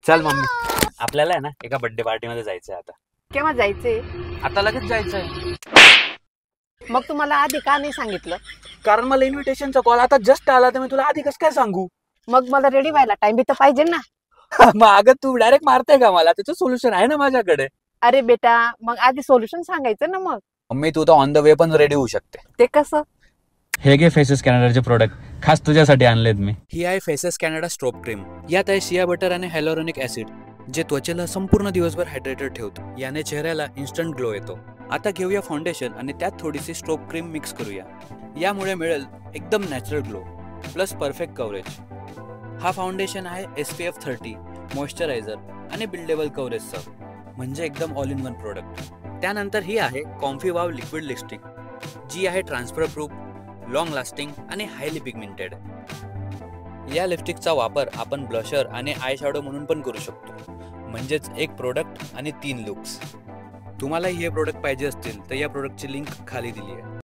चल मम्मी, आपल्याला आहे ना एका बर्थडे पार्टी मध्ये जायचंय आता. केव्हा जायचंय? आता लगेच जायचंय. मग तुम्हाला आधी का नाही सांगितलं? कारण मला इन्व्हिटेशनचा कॉल आता जस्ट आला, तर मी तुला आधी कसं काय सांगू? मग मला रेडी व्हायला टाइम बी तर पाहिजे ना. मग अगं तू डायरेक्ट मारते का मला? त्याचं सोल्युशन आहे ना माझ्याकडे. अरे बेटा, मग आधी सोल्युशन सांगायचं ना. मग मम्मी तू तर ऑन द वे पण रेडी होऊ शकते. ते कसं? हे घे फेसेस कॅनडाचे प्रोडक्ट, खास तुझ्यासाठी आणलेत मी. ही आहे फेसेस कॅनडा स्ट्रोब क्रीम. यात आहे शिया बटर आणि हायलोरॉनिक ऍसिड, जे त्वचेला संपूर्ण दिवसभर हायड्रेटेड ठेवतो. याने चेहऱ्याला इन्स्टंट ग्लो येतो. आता घेऊया फाउंडेशन आणि त्यात थोडीशी स्ट्रोब क्रीम मिक्स करूया. यामुळे मिळेल एकदम natural glow plus perfect coverage. हा फाउंडेशन आहे SPF 30, मॉइश्चरायझर आणि बिल्डेबल कव्हरेजचं, म्हणजे एकदम ऑल इन वन प्रोडक्ट. त्यानंतर ही आहे कॉम्फी वाव लिक्विड लिपस्टिक, जी आहे ट्रान्सफर प्रूफ, लॉंग लास्टिंग आणि हायली पिगमेंटेड. या लिपस्टिकचा वापर आपण ब्लशर आणि आय शॅडो म्हणून पण करू शकतो, म्हणजेच एक प्रोडक्ट आणि 3 लुक्स. तुम्हालाही हे प्रोडक्ट पाहिजे असतील तर या प्रोडक्टची लिंक खाली दिली आहे.